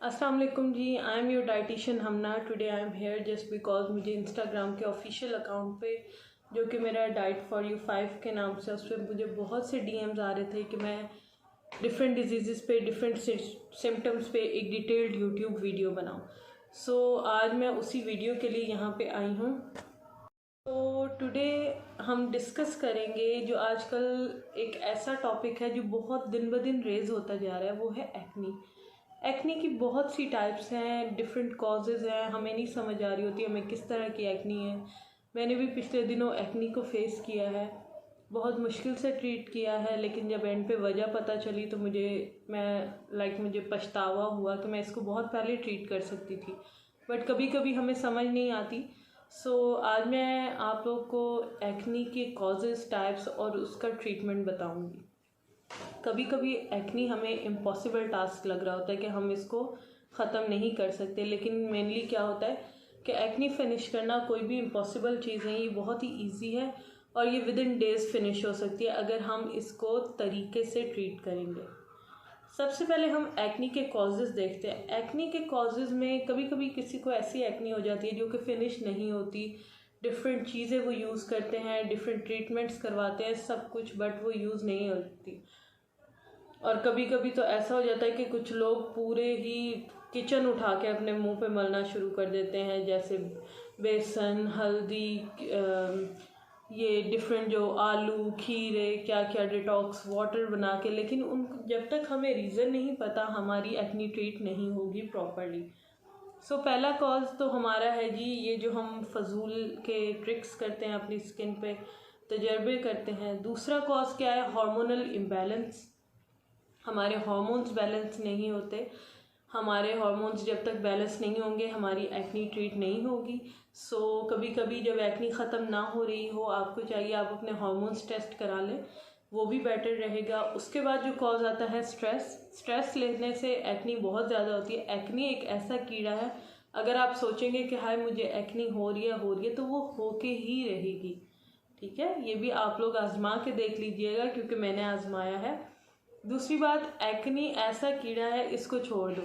अस्सलाम वालेकुम जी। I am your dietitian Hamna. Today I am here just because मुझे इंस्टाग्राम के ऑफिशियल अकाउंट पे, जो कि मेरा डाइट फॉर यू 5 के नाम से, उस पर मुझे बहुत से डीएम्स आ रहे थे कि मैं डिफरेंट डिजीज़ पे, डिफरेंट सिम्टम्स पे एक डिटेल्ड यूट्यूब वीडियो बनाऊँ। सो आज मैं उसी वीडियो के लिए यहाँ पे आई हूँ। तो टुडे हम डिस्कस करेंगे जो आजकल एक ऐसा टॉपिक है जो बहुत दिन ब दिन रेज होता जा रहा है, वो है एक्नी। एक्नी की बहुत सी टाइप्स हैं, डिफरेंट कॉजेज़ हैं, हमें नहीं समझ आ रही होती हमें किस तरह की एक्नी है। मैंने भी पिछले दिनों एक्नी को फेस किया है, बहुत मुश्किल से ट्रीट किया है, लेकिन जब एंड पे वजह पता चली तो मुझे पछतावा हुआ कि मैं इसको बहुत पहले ट्रीट कर सकती थी, बट कभी कभी हमें समझ नहीं आती। सो आज मैं आप लोग को एक्नी के कॉजेज़, टाइप्स और उसका ट्रीटमेंट बताऊंगी। कभी कभी एक्नी हमें इम्पॉसिबल टास्क लग रहा होता है कि हम इसको ख़त्म नहीं कर सकते, लेकिन मेनली क्या होता है कि एक्नी फिनिश करना कोई भी इम्पॉसिबल चीज़ नहीं, ये बहुत ही ईजी है और ये विद इन डेज़ फिनिश हो सकती है अगर हम इसको तरीके से ट्रीट करेंगे। सबसे पहले हम एक्नी के कॉजेज़ देखते हैं। एक्नी के कॉजेज़ में कभी कभी किसी को ऐसी एक्नी हो जाती है जो कि फिनिश नहीं होती, डिफरेंट चीज़ें वो यूज़ करते हैं, डिफरेंट ट्रीटमेंट्स करवाते हैं, सब कुछ, बट वो यूज़ नहीं होती। और कभी कभी तो ऐसा हो जाता है कि कुछ लोग पूरे ही किचन उठा के अपने मुंह पे मलना शुरू कर देते हैं, जैसे बेसन, हल्दी, ये डिफरेंट जो आलू, खीरे, क्या क्या डिटॉक्स वाटर बना के, लेकिन उन जब तक हमें रीज़न नहीं पता हमारी एक्नी ट्रीट नहीं होगी प्रॉपरली। सो पहला कॉज तो हमारा है जी, ये जो हम फजूल के ट्रिक्स करते हैं, अपनी स्किन पे तजर्बे करते हैं। दूसरा कॉज क्या है? Hormonal imbalance. हमारे हार्मोन्स बैलेंस नहीं होते। हमारे हार्मोन्स जब तक बैलेंस नहीं होंगे हमारी एक्नी ट्रीट नहीं होगी। सो कभी कभी जब एक्नी ख़त्म ना हो रही हो, आपको चाहिए आप अपने हार्मोन्स टेस्ट करा लें, वो भी बेटर रहेगा। उसके बाद जो कॉज आता है स्ट्रेस। स्ट्रेस लेने से एक्नी बहुत ज़्यादा होती है। एक्नी एक ऐसा कीड़ा है, अगर आप सोचेंगे कि हाय मुझे एक्नी हो रही है तो वो होके ही रहेगी। ठीक है, ये भी आप लोग आजमा के देख लीजिएगा, क्योंकि मैंने आजमाया है। दूसरी बात, एक्नी ऐसा कीड़ा है, इसको छोड़ दो,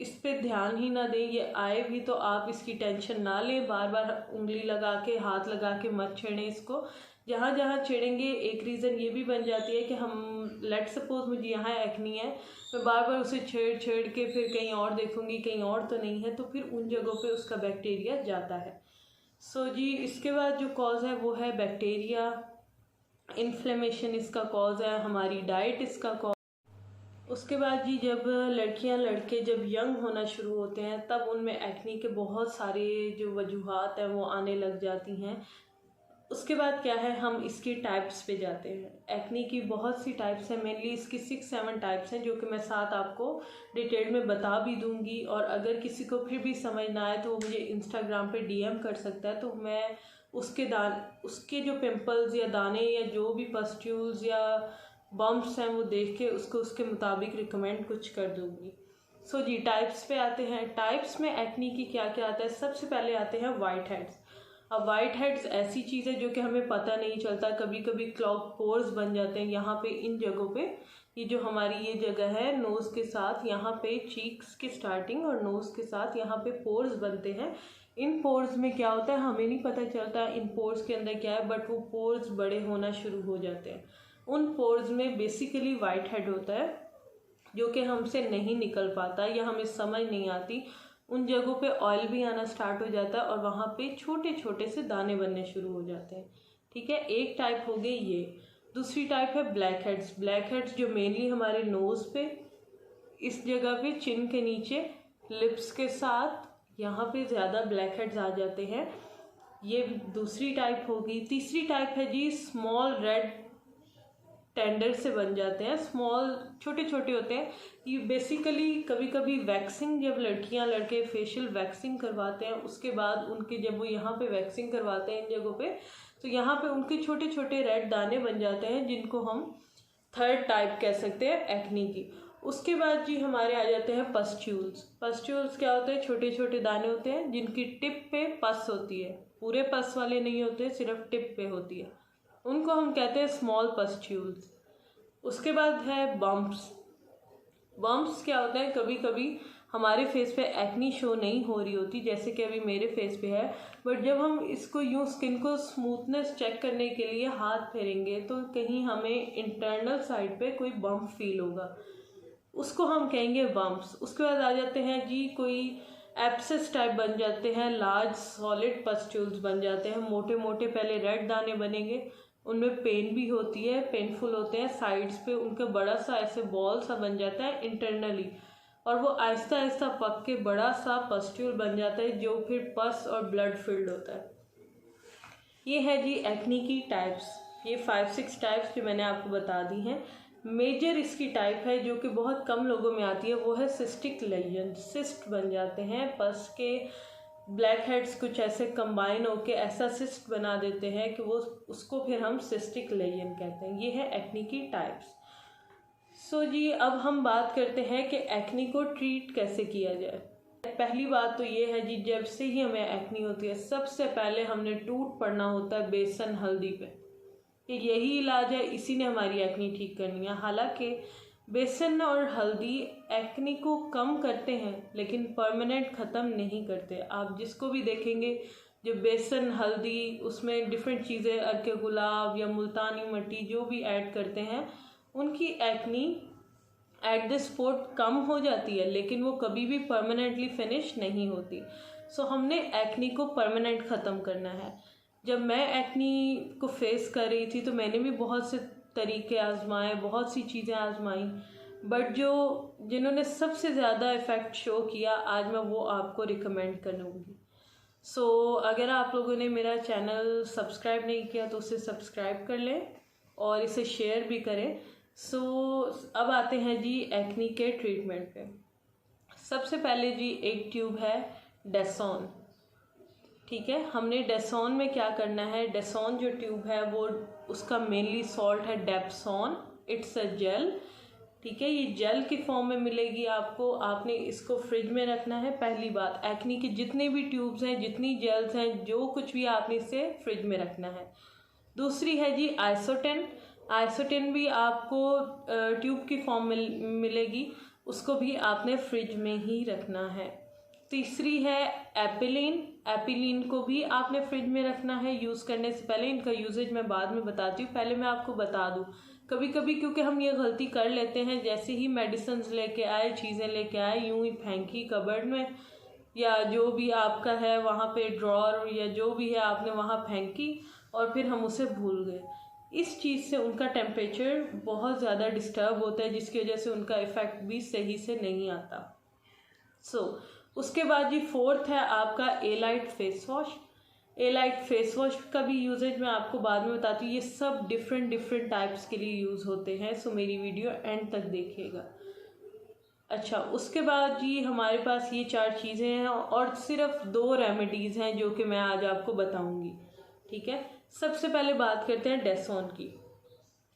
इस पे ध्यान ही ना दें। ये आए भी तो आप इसकी टेंशन ना लें, बार बार उंगली लगा के, हाथ लगा के मत छेड़ें इसको। जहाँ जहाँ छेड़ेंगे एक रीज़न ये भी बन जाती है कि हम लेट सपोज मुझे यहाँ एक्नी है, मैं बार बार उसे छेड़ छेड़ के फिर कहीं और देखूंगी, कहीं और तो नहीं है, तो फिर उन जगहों पे उसका बैक्टीरिया जाता है। सो जी, इसके बाद जो कॉज है वो है बैक्टीरिया, इन्फ्लेमेशन इसका कॉज है, हमारी डाइट इसका कॉज। उसके बाद जी, जब लड़कियां लड़के जब यंग होना शुरू होते हैं तब उनमें एक्नी के बहुत सारे जो वजूहात हैं वो आने लग जाती हैं। उसके बाद क्या है, हम इसकी टाइप्स पे जाते हैं। एक्नी की बहुत सी टाइप्स हैं, मेनली इसकी 6-7 टाइप्स हैं, जो कि मैं साथ आपको डिटेल में बता भी दूंगी। और अगर किसी को फिर भी समझ ना आए तो वो मुझे इंस्टाग्राम पे डीएम कर सकता है, तो मैं उसके जो पिंपल्स या दाने या जो भी पस्ट्यूल्स या बम्प्स हैं वो देख के उसको उसके मुताबिक रिकमेंड कुछ कर दूंगी। सो जी, टाइप्स पे आते हैं। टाइप्स में एक्नी की क्या क्या आता है? सबसे पहले आते हैं वाइट हेड्स। अब वाइट हेड्स ऐसी चीज़ है जो कि हमें पता नहीं चलता, कभी कभी क्लॉग पोर्स बन जाते हैं यहाँ पे, इन जगहों पे। ये जो हमारी ये जगह है नोज़ के साथ, यहाँ पे चीक्स की स्टार्टिंग और नोज़ के साथ यहाँ पे पोर्स बनते हैं। इन पोर्स में क्या होता है हमें नहीं पता चलता इन पोर्स के अंदर क्या है, बट वो पोर्स बड़े होना शुरू हो जाते हैं। उन पोर्स में बेसिकली वाइट हेड होता है, जो कि हमसे नहीं निकल पाता या हमें समझ नहीं आती। उन जगहों पे ऑयल भी आना स्टार्ट हो जाता है और वहाँ पे छोटे छोटे से दाने बनने शुरू हो जाते हैं। ठीक है, एक टाइप हो गई ये। दूसरी टाइप है ब्लैक हेड्स। ब्लैक हेड्स जो मेनली हमारे नोज़ पे, इस जगह पे, चिन के नीचे, लिप्स के साथ, यहाँ पे ज़्यादा ब्लैक हेड्स आ जाते हैं। ये दूसरी टाइप होगी। तीसरी टाइप है जी, स्मॉल रेड टेंडर से बन जाते हैं, स्मॉल छोटे छोटे होते हैं। ये बेसिकली कभी कभी वैक्सिंग, जब लड़कियां लड़के फेशियल वैक्सिंग करवाते हैं, उसके बाद उनके जब वो यहाँ पे वैक्सिंग करवाते हैं इन जगहों पे, तो यहाँ पे उनके छोटे छोटे रेड दाने बन जाते हैं, जिनको हम थर्ड टाइप कह सकते हैं एक्नी की। उसके बाद जी हमारे आ जाते हैं पस्ट्यूल्स। पस्ट्यूल्स क्या होते हैं? छोटे छोटे दाने होते हैं जिनकी टिप पे पस होती है, पूरे पस वाले नहीं होते, सिर्फ टिप पे होती है, उनको हम कहते हैं स्मॉल पस्ट्यूल्स। उसके बाद है बम्प्स। बम्प्स क्या होता है, कभी कभी हमारे फेस पे एक्नी शो नहीं हो रही होती, जैसे कि अभी मेरे फेस पे है, बट जब हम इसको यूँ स्किन को स्मूथनेस चेक करने के लिए हाथ फेरेंगे तो कहीं हमें इंटरनल साइड पे कोई बम्प फील होगा, उसको हम कहेंगे बम्प्स। उसके बाद आ जाते हैं जी कोई एब्सेस टाइप बन जाते हैं, लार्ज सॉलिड पस्ट्यूल्स बन जाते हैं, मोटे मोटे पहले रेड दाने बनेंगे, उनमें पेन भी होती है, पेनफुल होते हैं, साइड्स पे उनका बड़ा सा ऐसे बॉल सा बन जाता है इंटरनली, और वो आहिस्ता आहिस्ता पक के बड़ा सा पस्ट्यूल बन जाता है जो फिर पस और ब्लड फिल्ड होता है। ये है जी एक्नी की टाइप्स, ये 5-6 टाइप्स जो मैंने आपको बता दी हैं। मेजर इसकी टाइप है जो कि बहुत कम लोगों में आती है, वो है सिस्टिक लेजन। सिस्ट बन जाते हैं, पस के ब्लैक हेड्स कुछ ऐसे कंबाइन होके ऐसा सिस्ट बना देते हैं कि वो उसको फिर हम सिस्टिक लेजन कहते हैं। ये है एक्नी की टाइप्स। सो जी अब हम बात करते हैं कि एक्नी को ट्रीट कैसे किया जाए। पहली बात तो ये है जी, जब से ही हमें एक्नी होती है सबसे पहले हमने टूट पड़ना होता है बेसन हल्दी पे, कि यही इलाज है, इसी ने हमारी एक्नी ठीक करनी है। हालांकि बेसन और हल्दी एक्नी को कम करते हैं लेकिन परमानेंट ख़त्म नहीं करते। आप जिसको भी देखेंगे जो बेसन हल्दी उसमें डिफरेंट चीज़ें अर्के गुलाब या मुल्तानी मिट्टी जो भी ऐड करते हैं, उनकी एक्नी एट द स्पॉट कम हो जाती है लेकिन वो कभी भी परमानेंटली फिनिश नहीं होती। सो हमने एक्नी को परमानेंट ख़त्म करना है। जब मैं एक्नी को फेस कर रही थी तो मैंने भी बहुत से तरीके आजमाए, बहुत सी चीज़ें आजमाई, बट जिन्होंने सबसे ज़्यादा इफ़ेक्ट शो किया आज मैं वो आपको रिकमेंड करूँगी। सो अगर आप लोगों ने मेरा चैनल सब्सक्राइब नहीं किया तो उसे सब्सक्राइब कर लें और इसे शेयर भी करें। सो अब आते हैं जी एक्नी के ट्रीटमेंट पे। सबसे पहले जी एक ट्यूब है डेसॉन, ठीक है। हमने डेसॉन में क्या करना है, डेसॉन जो ट्यूब है वो उसका मेनली सॉल्ट है डेप्सॉन, इट्स अ जेल, ठीक है। ये जेल की फॉर्म में मिलेगी आपको, आपने इसको फ्रिज में रखना है। पहली बात, एक्नी के जितने भी ट्यूब्स हैं, जितनी जेल्स हैं, जो कुछ भी आपने इसे फ्रिज में रखना है। दूसरी है जी आइसोटेन, आइसोटेन भी आपको ट्यूब की फॉर्म में मिलेगी, उसको भी आपने फ्रिज में ही रखना है। तीसरी है एपिलिन, एपिलिन को भी आपने फ्रिज में रखना है यूज़ करने से पहले। इनका यूजेज मैं बाद में बताती हूँ, पहले मैं आपको बता दूँ। कभी कभी क्योंकि हम ये गलती कर लेते हैं, जैसे ही मेडिसिन लेके आए, चीज़ें लेके आए, यूं ही फेंकी कबर्ड में या जो भी आपका है वहाँ पे ड्रॉर या जो भी है आपने वहाँ फेंकी और फिर हम उसे भूल गए। इस चीज़ से उनका टेम्परेचर बहुत ज़्यादा डिस्टर्ब होता है जिसकी वजह से उनका इफ़ेक्ट भी सही से नहीं आता। उसके बाद जी फोर्थ है आपका elite face wash. Elite face wash का भी यूजेज मैं आपको बाद में बताती हूँ। ये सब डिफरेंट टाइप्स के लिए यूज़ होते हैं, सो मेरी वीडियो एंड तक देखिएगा। अच्छा, उसके बाद जी हमारे पास ये 4 चीज़ें हैं और सिर्फ 2 रेमेडीज़ हैं जो कि मैं आज आपको बताऊंगी, ठीक है। सबसे पहले बात करते हैं डेसॉन की।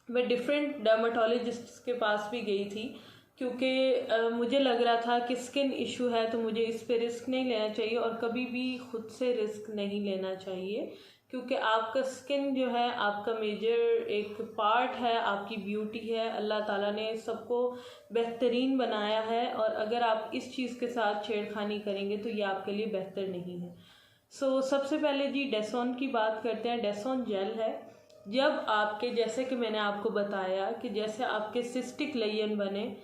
मैं डिफरेंट डर्माटोलॉजिस्ट के पास भी गई थी क्योंकि मुझे लग रहा था कि स्किन इशू है तो मुझे इस पे रिस्क नहीं लेना चाहिए और कभी भी खुद से रिस्क नहीं लेना चाहिए, क्योंकि आपका स्किन जो है आपका मेजर एक पार्ट है, आपकी ब्यूटी है। अल्लाह ताला ने सबको बेहतरीन बनाया है और अगर आप इस चीज़ के साथ छेड़खानी करेंगे तो ये आपके लिए बेहतर नहीं है। सबसे पहले जी डेसॉन की बात करते हैं। डेसॉन जेल है। जब आपके, जैसे कि मैंने आपको बताया कि जैसे आपके सिस्टिक लेजन बने,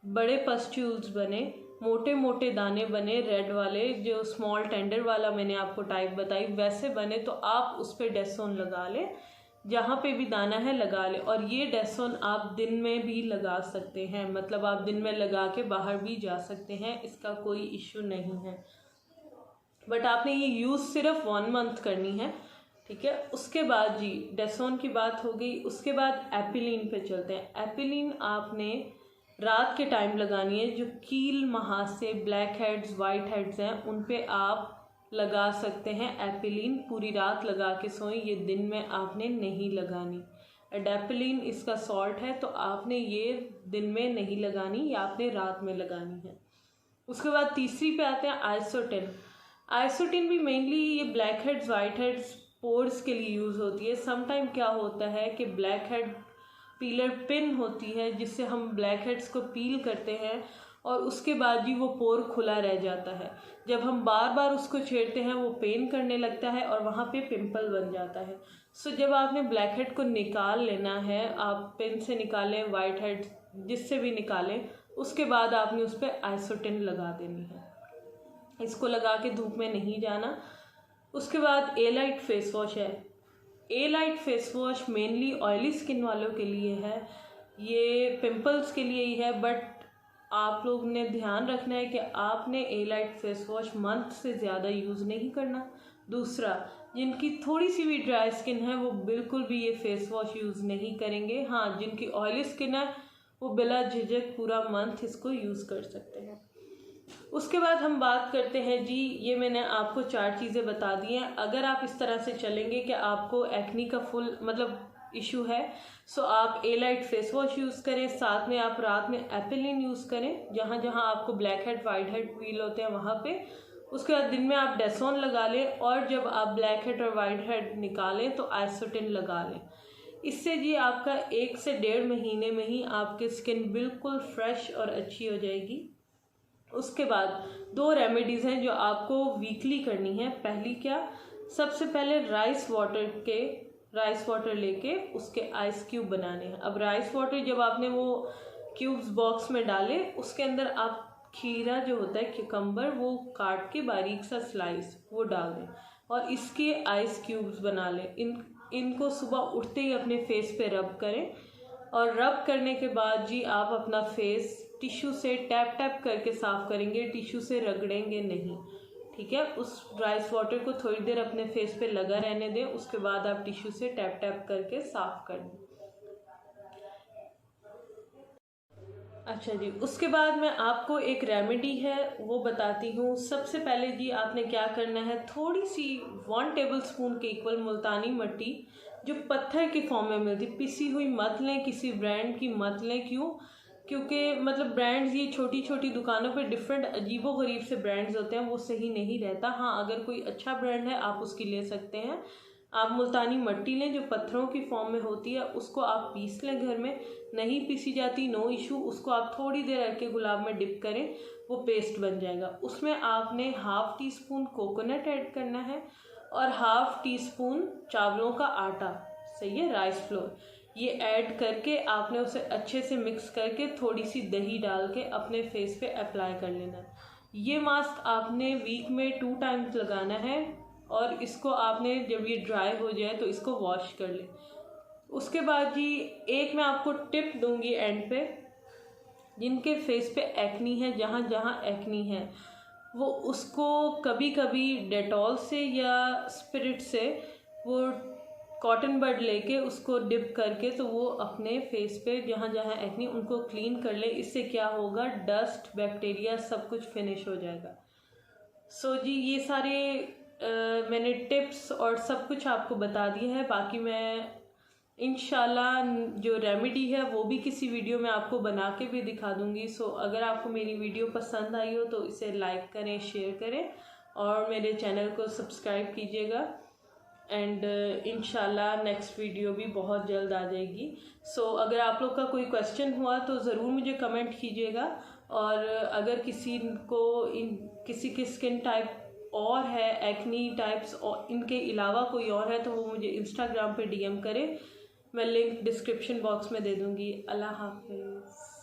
बड़े पस्ट्यूल्स बने, मोटे मोटे दाने बने रेड वाले, जो स्मॉल टेंडर वाला मैंने आपको टाइप बताई, वैसे बने तो आप उस पर डेसॉन लगा लें, जहाँ पे भी दाना है लगा लें। और ये डेसॉन आप दिन में भी लगा सकते हैं, मतलब आप दिन में लगा के बाहर भी जा सकते हैं, इसका कोई इश्यू नहीं है। बट आपने ये यूज़ सिर्फ 1 मंथ करनी है, ठीक है। उसके बाद जी डेसॉन की बात हो गई, उसके बाद एपिलिन पे चलते हैं। एपिलिन आपने रात के टाइम लगानी है। जो कील महासे, ब्लैक हेड्स, वाइट हेड्स हैं, उन पे आप लगा सकते हैं एपिलिन। पूरी रात लगा के सोएं, ये दिन में आपने नहीं लगानी। एडेपिलिन इसका सॉल्ट है तो आपने ये दिन में नहीं लगानी, ये आपने रात में लगानी है। उसके बाद तीसरी पे आते हैं आइसोटिन। आइसोटिन भी मेनली ये black heads, white heads, pores के लिए यूज़ होती है। समटाइम क्या होता है कि ब्लैक हेड पीलर पिन होती है जिससे हम ब्लैक हेड्स को पील करते हैं, और उसके बाद जी वो पोर खुला रह जाता है। जब हम बार बार उसको छेड़ते हैं वो पेन करने लगता है और वहाँ पे पिंपल बन जाता है। सो जब आपने ब्लैक हेड को निकाल लेना है, आप पेन से निकालें, वाइट हेड जिससे भी निकालें, उसके बाद आपने उस पर आइसोटिन लगा देनी है। इसको लगा के धूप में नहीं जाना। उसके बाद ए-लाइट फेस वॉश है। A light face wash mainly oily skin वालों के लिए है, ये पिंपल्स के लिए ही है, बट आप लोग ने ध्यान रखना है कि आपने ए-लाइट फेस वॉश मंथ से ज़्यादा यूज़ नहीं करना। दूसरा, जिनकी थोड़ी सी भी ड्राई स्किन है वो बिल्कुल भी ये फेस वॉश यूज़ नहीं करेंगे। हाँ, जिनकी ऑयली स्किन है वो बिला झिझक पूरा मंथ इसको यूज़ कर सकते हैं। उसके बाद हम बात करते हैं जी, ये मैंने आपको 4 चीज़ें बता दी हैं। अगर आप इस तरह से चलेंगे कि आपको एक्नी का फुल इशू है, सो आप ए-लाइट फेस वॉश यूज़ करें, साथ में आप रात में एपिलिन यूज़ करें जहाँ जहाँ आपको black head white head feel होते हैं वहाँ पे। उसके बाद दिन में आप डेसोन लगा लें, और जब आप ब्लैक हेड और वाइट हेड निकालें तो आइसोटिन लगा लें। इससे जी आपका 1 से 1.5 महीने में ही आपकी स्किन बिल्कुल फ्रेश और अच्छी हो जाएगी। उसके बाद 2 रेमेडीज़ हैं जो आपको वीकली करनी है। पहली क्या, सबसे पहले राइस वाटर लेके उसके आइस क्यूब बनाने हैं। अब राइस वाटर जब आपने वो क्यूब्स बॉक्स में डाले, उसके अंदर आप खीरा जो होता है क्यूकम्बर, वो काट के बारीक सा स्लाइस वो डाल दें और इसके आइस क्यूब्स बना लें। इनको सुबह उठते ही अपने फेस पे रब करें, और रब करने के बाद जी आप अपना फेस टिश्यू से टैप टैप करके साफ़ करेंगे, टिश्यू से रगड़ेंगे नहीं, ठीक है। उस राइस वाटर को थोड़ी देर अपने फेस पे लगा रहने दें, उसके बाद आप टिश्यू से टैप टैप करके साफ़ कर दें। अच्छा जी, उसके बाद मैं आपको एक रेमेडी है वो बताती हूँ। सबसे पहले जी आपने क्या करना है, थोड़ी सी 1 टेबलस्पून के इक्वल मुल्तानी मिट्टी जो पत्थर के फॉर्म में मिलती, पिसी हुई मत लें, किसी ब्रांड की मत लें। क्योंकि ब्रांड्स ये छोटी छोटी दुकानों पे डिफरेंट अजीबोगरीब से ब्रांड्स होते हैं, वो सही नहीं रहता। हाँ, अगर कोई अच्छा ब्रांड है आप उसकी ले सकते हैं। आप मुल्तानी मिट्टी लें जो पत्थरों की फॉर्म में होती है, उसको आप पीस लें घर में। नहीं पीसी जाती, नो इशू, उसको आप थोड़ी देर रख के गुलाब में डिप करें, वो पेस्ट बन जाएगा। उसमें आपने 1/2 टीस्पून कोकोनट ऐड करना है और 1/2 टीस्पून चावलों का आटा, सही है, राइस फ्लोर, ये ऐड करके आपने उसे अच्छे से मिक्स करके थोड़ी सी दही डाल के अपने फेस पे अप्लाई कर लेना है। ये मास्क आपने वीक में 2 टाइम्स लगाना है, और इसको आपने जब ये ड्राई हो जाए तो इसको वॉश कर ले। उसके बाद जी एक मैं आपको टिप दूंगी एंड पे, जिनके फेस पे एक्नी है, जहाँ जहाँ एक्नी है, वो उसको कभी कभी डेटॉल से या स्पिरिट से वो कॉटन बड लेके उसको डिप करके तो वो अपने फेस पे जहाँ जहाँ एक्नी उनको क्लीन कर ले। इससे क्या होगा, डस्ट बैक्टीरिया सब कुछ फिनिश हो जाएगा। सो जी ये सारे मैंने टिप्स और सब कुछ आपको बता दिया है। बाकी मैं इंशाल्लाह जो रेमेडी है वो भी किसी वीडियो में आपको बना के भी दिखा दूंगी। सो अगर आपको मेरी वीडियो पसंद आई हो तो इसे लाइक करें, शेयर करें और मेरे चैनल को सब्सक्राइब कीजिएगा। एंड इंशाल्लाह नेक्स्ट वीडियो भी बहुत जल्द आ जाएगी। सो अगर आप लोग का कोई क्वेश्चन हुआ तो ज़रूर मुझे कमेंट कीजिएगा, और अगर किसी की स्किन टाइप और है, एक्नी टाइप्स और इनके अलावा कोई और है, तो वो मुझे इंस्टाग्राम पे DM करें, मैं लिंक डिस्क्रिप्शन बॉक्स में दे दूँगी। अल्लाह हाफिज़।